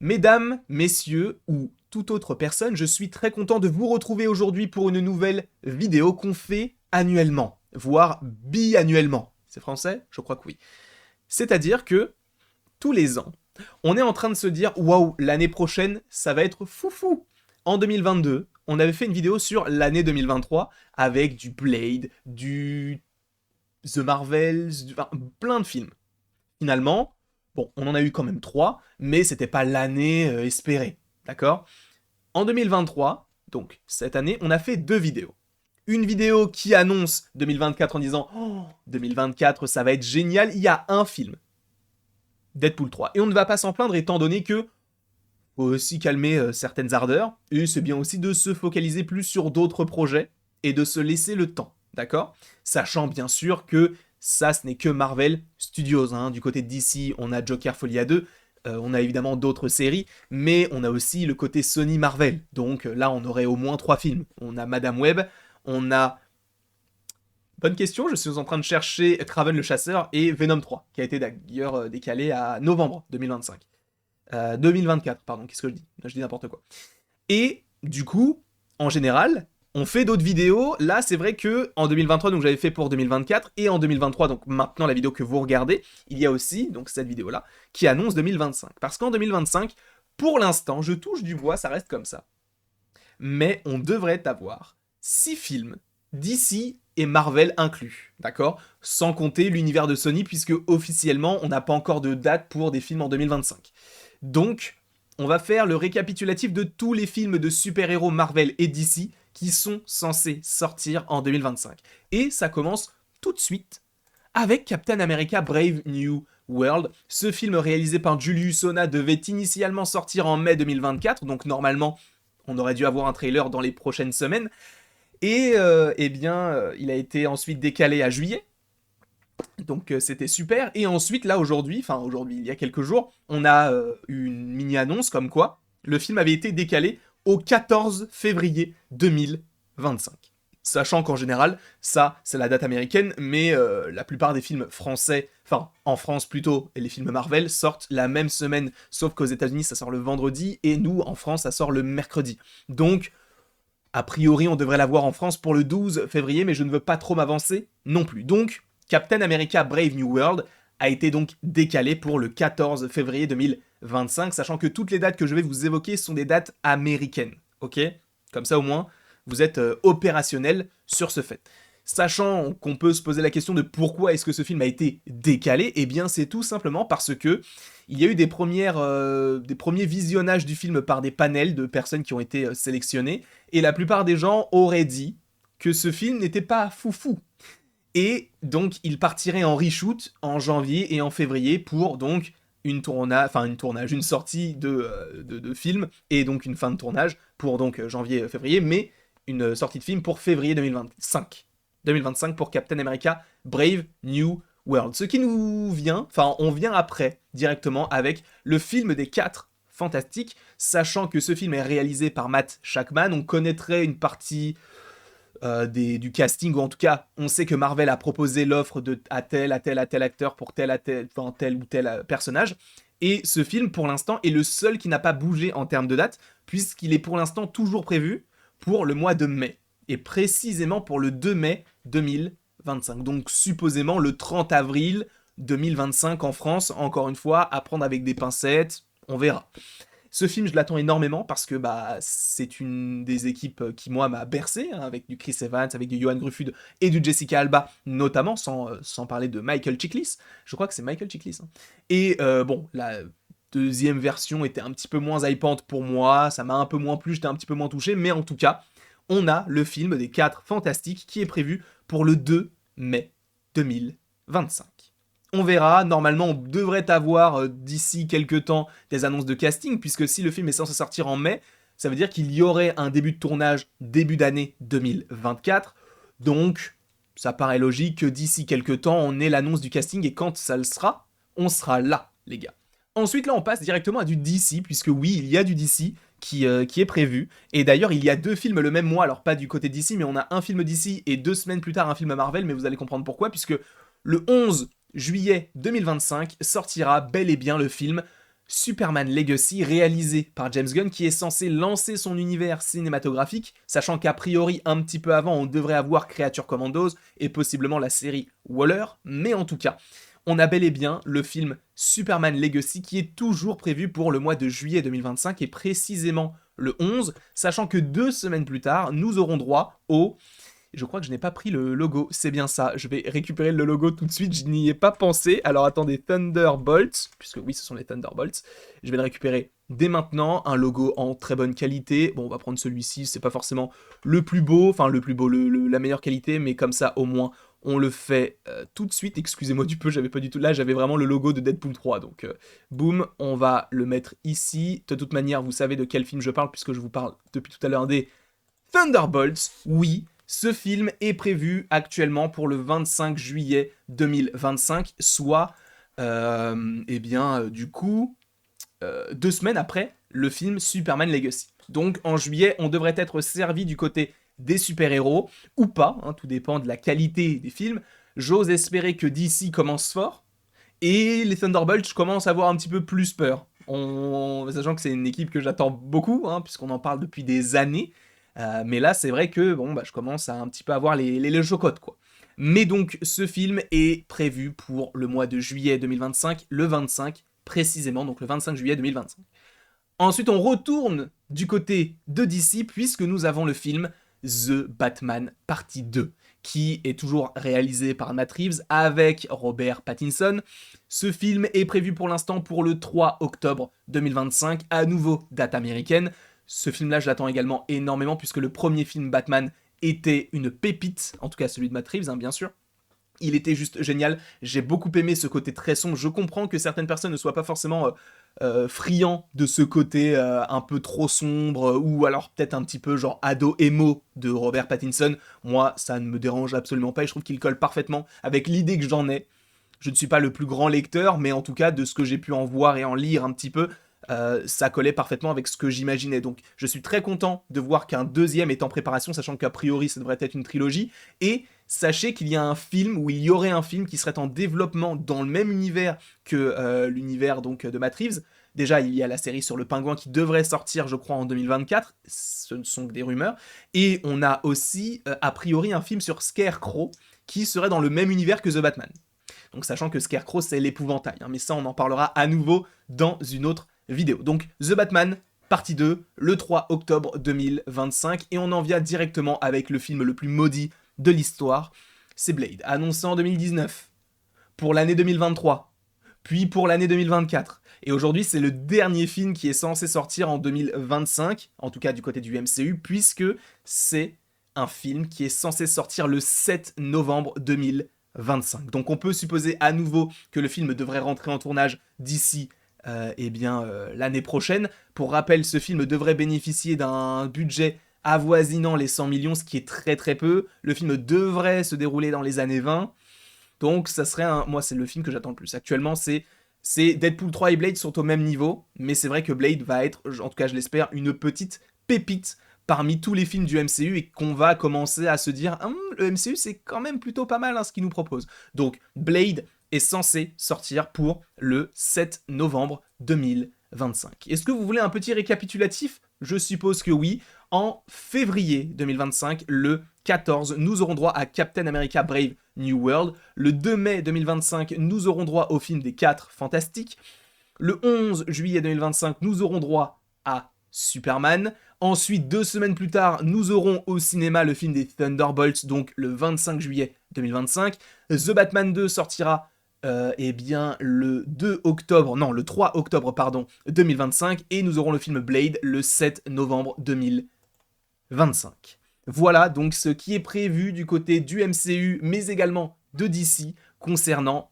Mesdames, messieurs ou toute autre personne, je suis très content de vous retrouver aujourd'hui pour une nouvelle vidéo qu'on fait annuellement, voire biannuellement. C'est français? Je crois que oui. C'est-à-dire que tous les ans, on est en train de se dire waouh, l'année prochaine, ça va être foufou. En 2022, on avait fait une vidéo sur l'année 2023 avec du Blade, du The Marvels, enfin, plein de films. Finalement, bon, on en a eu quand même 3, mais c'était pas l'année espérée, d'accord? En 2023, donc cette année, on a fait 2 vidéos. Une vidéo qui annonce 2024 en disant oh, 2024, ça va être génial, il y a un film, Deadpool 3. Et on ne va pas s'en plaindre étant donné que faut aussi calmer certaines ardeurs, et c'est bien aussi de se focaliser plus sur d'autres projets et de se laisser le temps, d'accord? Sachant bien sûr que ça, ce n'est que Marvel Studios, hein. Du côté de DC, on a Joker Folia 2, on a évidemment d'autres séries, mais on a aussi le côté Sony Marvel, donc là on aurait au moins 3 films. On a Madame Web, on a... Bonne question, je suis en train de chercher Kraven le Chasseur et Venom 3, qui a été d'ailleurs décalé à novembre 2025. 2024, pardon, qu'est-ce que je dis? Je dis n'importe quoi. Et du coup, en général, on fait d'autres vidéos. Là, c'est vrai que en 2023, donc j'avais fait pour 2024, et en 2023, donc maintenant la vidéo que vous regardez, il y a aussi donc cette vidéo-là qui annonce 2025. Parce qu'en 2025, pour l'instant, je touche du bois, ça reste comme ça. Mais on devrait avoir 6 films d'ici et Marvel inclus, d'accord? Sans compter l'univers de Sony, puisque officiellement, on n'a pas encore de date pour des films en 2025. Donc, on va faire le récapitulatif de tous les films de super-héros Marvel et DC qui sont censés sortir en 2025. Et ça commence tout de suite avec Captain America Brave New World. Ce film réalisé par Julius Onah devait initialement sortir en mai 2024, donc normalement on aurait dû avoir un trailer dans les prochaines semaines. Et il a été ensuite décalé à juillet, donc c'était super. Et ensuite, là, aujourd'hui, il y a quelques jours, on a eu une mini-annonce comme quoi le film avait été décalé au 14 février 2025. Sachant qu'en général, ça, c'est la date américaine, mais la plupart des films français, enfin, en France plutôt, et les films Marvel sortent la même semaine, sauf qu'aux États-Unis ça sort le vendredi, et nous, en France, ça sort le mercredi. Donc, a priori, on devrait l'avoir en France pour le 12 février, mais je ne veux pas trop m'avancer non plus. Donc, Captain America Brave New World a été donc décalé pour le 14 février 2025, sachant que toutes les dates que je vais vous évoquer sont des dates américaines, ok? Comme ça au moins, vous êtes opérationnel sur ce fait. Sachant qu'on peut se poser la question de pourquoi est-ce que ce film a été décalé, eh bien c'est tout simplement parce que il y a eu des premiers visionnages du film par des panels de personnes qui ont été sélectionnées, et la plupart des gens auraient dit que ce film n'était pas foufou. Et donc, il partirait en reshoot en janvier et en février pour donc une sortie de film et donc une fin de tournage pour donc janvier-février, mais une sortie de film pour février 2025. 2025 pour Captain America Brave New World. Ce qui nous vient, enfin, on vient après directement avec le film des 4 Fantastiques, sachant que ce film est réalisé par Matt Shakman. On connaîtrait une partie du casting, ou en tout cas, on sait que Marvel a proposé l'offre à tel acteur pour tel ou tel personnage. Et ce film, pour l'instant, est le seul qui n'a pas bougé en termes de date, puisqu'il est pour l'instant toujours prévu pour le mois de mai. Et précisément pour le 2 mai 2025. Donc supposément le 30 avril 2025 en France, encore une fois, à prendre avec des pincettes, on verra. Ce film, je l'attends énormément parce que c'est une des équipes qui, moi, m'a bercé, hein, avec du Chris Evans, avec du Johan Gruffud et du Jessica Alba, notamment, sans parler de Michael Chiklis. Je crois que c'est Michael Chiklis. Hein. Et bon, la deuxième version était un petit peu moins hypante pour moi, ça m'a un peu moins plu, j'étais un petit peu moins touché, mais en tout cas, on a le film des 4 Fantastiques qui est prévu pour le 2 mai 2025. On verra, normalement on devrait avoir d'ici quelques temps des annonces de casting, puisque si le film est censé sortir en mai, ça veut dire qu'il y aurait un début de tournage début d'année 2024, donc ça paraît logique que d'ici quelques temps on ait l'annonce du casting, et quand ça le sera, on sera là, les gars. Ensuite là on passe directement à du DC, puisque oui, il y a du DC qui est prévu, et d'ailleurs il y a 2 films le même mois, alors pas du côté DC, mais on a un film DC et 2 semaines plus tard un film Marvel, mais vous allez comprendre pourquoi, puisque le 11 juillet 2025 sortira bel et bien le film Superman Legacy, réalisé par James Gunn, qui est censé lancer son univers cinématographique, sachant qu'a priori, un petit peu avant, on devrait avoir Creature Commandos et possiblement la série Waller, mais en tout cas, on a bel et bien le film Superman Legacy qui est toujours prévu pour le mois de juillet 2025 et précisément le 11, sachant que 2 semaines plus tard, nous aurons droit au... Je crois que je n'ai pas pris le logo, c'est bien ça, je vais récupérer le logo tout de suite, je n'y ai pas pensé. Alors attendez, Thunderbolts, puisque oui ce sont les Thunderbolts, je vais le récupérer dès maintenant, un logo en très bonne qualité. Bon, on va prendre celui-ci, c'est pas forcément le plus beau, enfin le plus beau, la meilleure qualité, mais comme ça au moins on le fait tout de suite. Excusez-moi du peu, j'avais pas du tout, là j'avais vraiment le logo de Deadpool 3, donc boum, on va le mettre ici. De toute manière, vous savez de quel film je parle, puisque je vous parle depuis tout à l'heure des Thunderbolts, oui. Ce film est prévu actuellement pour le 25 juillet 2025, soit, du coup, 2 semaines après le film Superman Legacy. Donc en juillet, on devrait être servi du côté des super-héros, ou pas, hein, tout dépend de la qualité des films. J'ose espérer que DC commence fort, et les Thunderbolts, je commence à avoir un petit peu plus peur. Sachant que c'est une équipe que j'attends beaucoup, hein, puisqu'on en parle depuis des années. Mais là, c'est vrai que bon, je commence à un petit peu avoir les chocottes, quoi. Mais donc, ce film est prévu pour le mois de juillet 2025, le 25 précisément, donc le 25 juillet 2025. Ensuite, on retourne du côté de DC, puisque nous avons le film The Batman Partie 2, qui est toujours réalisé par Matt Reeves avec Robert Pattinson. Ce film est prévu pour l'instant pour le 3 octobre 2025, à nouveau date américaine. Ce film-là, je l'attends également énormément, puisque le premier film Batman était une pépite, en tout cas celui de Matt Reeves, hein, bien sûr. Il était juste génial, j'ai beaucoup aimé ce côté très sombre. Je comprends que certaines personnes ne soient pas forcément friands de ce côté un peu trop sombre, ou alors peut-être un petit peu genre ado emo de Robert Pattinson. Moi, ça ne me dérange absolument pas, et je trouve qu'il colle parfaitement avec l'idée que j'en ai. Je ne suis pas le plus grand lecteur, mais en tout cas, de ce que j'ai pu en voir et en lire un petit peu, ça collait parfaitement avec ce que j'imaginais. Donc je suis très content de voir qu'un deuxième est en préparation, sachant qu'a priori ça devrait être une trilogie. Et sachez qu'il y a un film, ou il y aurait un film qui serait en développement dans le même univers que l'univers donc de Matt Reeves. Déjà, il y a la série sur le pingouin qui devrait sortir, je crois, en 2024. Ce ne sont que des rumeurs. Et on a aussi, a priori, un film sur Scarecrow qui serait dans le même univers que The Batman. Donc sachant que Scarecrow, c'est l'épouvantail. Hein, mais ça, on en parlera à nouveau dans une autre vidéo. Donc The Batman, partie 2, le 3 octobre 2025. Et on en vient directement avec le film le plus maudit de l'histoire. C'est Blade, annoncé en 2019, pour l'année 2023, puis pour l'année 2024. Et aujourd'hui, c'est le dernier film qui est censé sortir en 2025, en tout cas du côté du MCU, puisque c'est un film qui est censé sortir le 7 novembre 2025. Donc on peut supposer à nouveau que le film devrait rentrer en tournage d'ici l'année prochaine. Pour rappel, ce film devrait bénéficier d'un budget avoisinant les 100 millions, ce qui est très très peu. Le film devrait se dérouler dans les années 20. Donc ça serait moi c'est le film que j'attends le plus. Actuellement c'est Deadpool 3 et Blade sont au même niveau, mais c'est vrai que Blade va être, en tout cas je l'espère, une petite pépite parmi tous les films du MCU et qu'on va commencer à se dire le MCU c'est quand même plutôt pas mal ce qu'il nous propose. Donc Blade est censé sortir pour le 7 novembre 2025. Est-ce que vous voulez un petit récapitulatif ? Je suppose que oui. En février 2025, le 14, nous aurons droit à Captain America Brave New World. Le 2 mai 2025, nous aurons droit au film des 4 Fantastiques. Le 11 juillet 2025, nous aurons droit à Superman. Ensuite, 2 semaines plus tard, nous aurons au cinéma le film des Thunderbolts, donc le 25 juillet 2025. The Batman 2 sortira le 3 octobre 2025, et nous aurons le film Blade le 7 novembre 2025. Voilà donc ce qui est prévu du côté du MCU, mais également de DC, concernant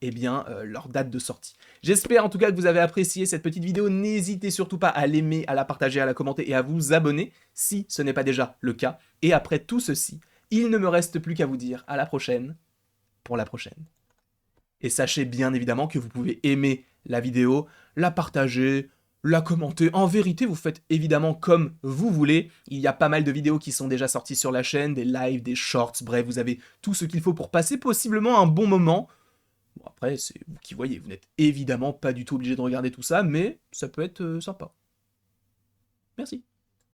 leur date de sortie. J'espère en tout cas que vous avez apprécié cette petite vidéo. N'hésitez surtout pas à l'aimer, à la partager, à la commenter et à vous abonner si ce n'est pas déjà le cas. Et après tout ceci, il ne me reste plus qu'à vous dire à la prochaine pour la prochaine. Et sachez bien évidemment que vous pouvez aimer la vidéo, la partager, la commenter. En vérité, vous faites évidemment comme vous voulez. Il y a pas mal de vidéos qui sont déjà sorties sur la chaîne, des lives, des shorts, bref, vous avez tout ce qu'il faut pour passer possiblement un bon moment. Bon, après, c'est vous qui voyez, vous n'êtes évidemment pas du tout obligé de regarder tout ça, mais ça peut être sympa. Merci.